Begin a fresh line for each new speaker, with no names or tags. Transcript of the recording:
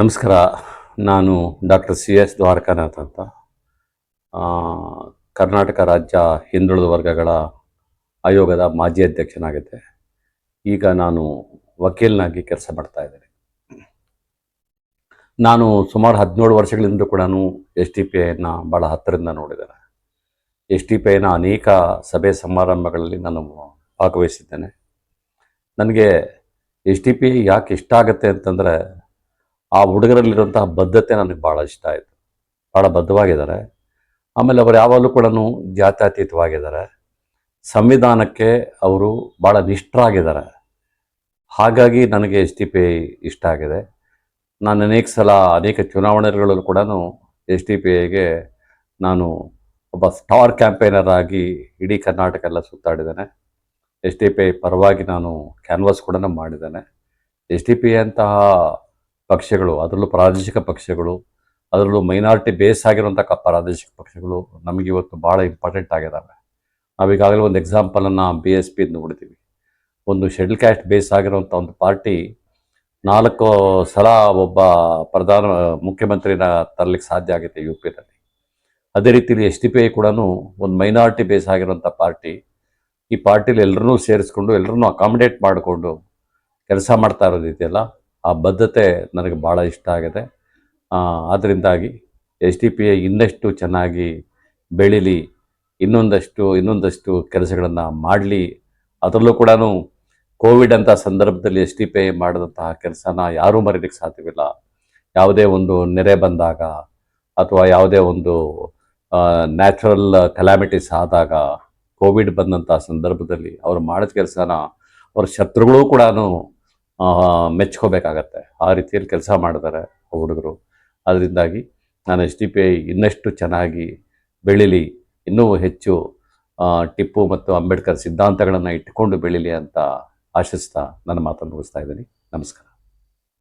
ನಮಸ್ಕಾರ. ನಾನು doctor C S Dwarakanath ಅಂತ. ಆ, ಕರ್ನಾಟಕ ರಾಜ್ಯ ಹಿಂದುಳಿದ ವರ್ಗಗಳ ಆಯೋಗದ ಮಾಜಿ ಅಧ್ಯಕ್ಷನಾಗಿದ್ದೆ. ಈಗ ನಾನು ವಕೀಲನಾಗಿ ಕೆಲಸ ಮಾಡ್ತಾ ಇದ್ದೇನೆ. ನಾನು ಸುಮಾರು 17 ವರ್ಷಗಳಿಂದ ಕೂಡ ಎಸ್ ಟಿ ಪಿ ಐನ ಭಾಳ ಹತ್ತಿರದಿಂದ ನೋಡಿದ್ದೇನೆ. ಎಸ್ ಟಿ ಪಿ ಐನ ಅನೇಕ ಸಭೆ ಸಮಾರಂಭಗಳಲ್ಲಿ ನಾನು ಭಾಗವಹಿಸಿದ್ದೇನೆ. ನನಗೆ ಎಸ್ ಟಿ ಪಿ ಐ ಯಾಕೆ ಇಷ್ಟ ಆಗುತ್ತೆ ಅಂತಂದರೆ, ಆ ಹುಡುಗರಲ್ಲಿರುವಂತಹ ಬದ್ಧತೆ ನನಗೆ ಭಾಳ ಇಷ್ಟ ಆಯಿತು. ಭಾಳ ಬದ್ಧವಾಗಿದ್ದಾರೆ. ಆಮೇಲೆ ಅವರು ಯಾವಾಗಲೂ ಕೂಡ ಜಾತ್ಯತೀತವಾಗಿದ್ದಾರೆ. ಸಂವಿಧಾನಕ್ಕೆ ಅವರು ಭಾಳ ನಿಷ್ಠರಾಗಿದ್ದಾರೆ. ಹಾಗಾಗಿ ನನಗೆ ಎಸ್ ಟಿ ಪಿ ಐ ಇಷ್ಟ ಆಗಿದೆ. ನಾನು ಅನೇಕ ಸಲ ಅನೇಕ ಚುನಾವಣೆಗಳಲ್ಲೂ ಕೂಡ ಎಸ್ ಟಿ ಪಿ ಐಗೆ ನಾನು ಒಬ್ಬ ಸ್ಟಾರ್ ಕ್ಯಾಂಪೇನರ್ ಆಗಿ ಇಡೀ ಕರ್ನಾಟಕ ಎಲ್ಲ ಸುತ್ತಾಡಿದ್ದೇನೆ. ಎಸ್ ಟಿ ಪಿ ಐ ಪರವಾಗಿ ನಾನು ಕ್ಯಾನ್ವಾಸ್ ಕೂಡ ಮಾಡಿದ್ದೇನೆ. ಎಸ್ ಟಿ ಪಿ ಐ ಅಂತಹ ಪಕ್ಷಗಳು, ಅದರಲ್ಲೂ ಪ್ರಾದೇಶಿಕ ಪಕ್ಷಗಳು, ಅದರಲ್ಲೂ ಮೈನಾರಿಟಿ ಬೇಸ್ ಆಗಿರುವಂಥ ಪ್ರಾದೇಶಿಕ ಪಕ್ಷಗಳು ನಮಗೆ ಇವತ್ತು ಭಾಳ ಇಂಪಾರ್ಟೆಂಟ್ ಆಗಿದ್ದಾವೆ. ನಾವೀಗಾಗಲೇ ಒಂದು ಎಕ್ಸಾಂಪಲನ್ನು ಬಿ ಎಸ್ ಪಿ ನೋಡಿದ್ದೀವಿ. ಒಂದು ಶೆಡ್ಯೂಲ್ ಕ್ಯಾಸ್ಟ್ ಬೇಸ್ ಆಗಿರುವಂಥ ಒಂದು ಪಾರ್ಟಿ 4 ಸಲ ಒಬ್ಬ ಮುಖ್ಯಮಂತ್ರಿನ ತರಲಿಕ್ಕೆ ಸಾಧ್ಯ ಆಗುತ್ತೆ ಯು ಪಿನಲ್ಲಿ. ಅದೇ ರೀತಿಯಲ್ಲಿ ಎಸ್ ಟಿ ಪಿ ಐ ಕೂಡ ಒಂದು ಮೈನಾರಿಟಿ ಬೇಸ್ ಆಗಿರುವಂಥ ಪಾರ್ಟಿ. ಈ ಪಾರ್ಟಿಲಿ ಎಲ್ಲರನ್ನೂ ಸೇರಿಸ್ಕೊಂಡು ಎಲ್ಲರನ್ನೂ ಅಕಾಮಿಡೇಟ್ ಮಾಡಿಕೊಂಡು ಕೆಲಸ ಮಾಡ್ತಾ ಇರೋದಿದೆಯಲ್ಲ, ಆ ಬದ್ಧತೆ ನನಗೆ ಭಾಳ ಇಷ್ಟ ಆಗಿದೆ. ಆದ್ದರಿಂದಾಗಿ ಎಸ್ ಟಿ ಪಿ ಐ ಇನ್ನಷ್ಟು ಚೆನ್ನಾಗಿ ಬೆಳೀಲಿ, ಇನ್ನೊಂದಷ್ಟು ಕೆಲಸಗಳನ್ನು ಮಾಡಲಿ. ಅದರಲ್ಲೂ ಕೂಡ ಕೋವಿಡ್ ಅಂತ ಸಂದರ್ಭದಲ್ಲಿ ಎಸ್ ಟಿ ಪಿ ಐ ಮಾಡಿದಂತಹ ಕೆಲಸನ ಯಾರೂ ಮರೀಲಿಕ್ಕೆ ಸಾಧ್ಯವಿಲ್ಲ. ಯಾವುದೇ ಒಂದು ನೆರೆ ಬಂದಾಗ ಅಥವಾ ಯಾವುದೇ ಒಂದು ನ್ಯಾಚುರಲ್ ಕಲಾಮಿಟೀಸ್ ಆದಾಗ, ಕೋವಿಡ್ ಬಂದಂಥ ಸಂದರ್ಭದಲ್ಲಿ ಅವರು ಮಾಡಿದ ಕೆಲಸನ ಅವ್ರ ಶತ್ರುಗಳು ಕೂಡ ಮೆಚ್ಕೋಬೇಕಾಗತ್ತೆ. ಆ ರೀತಿಯಲ್ಲಿ ಕೆಲಸ ಮಾಡಿದ್ದಾರೆ ಹುಡುಗರು. ಅದರಿಂದಾಗಿ ನಾನು ಎಸ್ ಟಿ ಪಿ ಐ ಇನ್ನಷ್ಟು ಚೆನ್ನಾಗಿ ಬೆಳೀಲಿ, ಇನ್ನೂ ಹೆಚ್ಚು ಟಿಪ್ಪು ಮತ್ತು ಅಂಬೇಡ್ಕರ್ ಸಿದ್ಧಾಂತಗಳನ್ನು ಇಟ್ಟುಕೊಂಡು ಬೆಳೀಲಿ ಅಂತ ಆಶಿಸ್ತಾ ನನ್ನ ಮಾತನ್ನು ಮುಗಿಸ್ತಾ ಇದ್ದೀನಿ. ನಮಸ್ಕಾರ.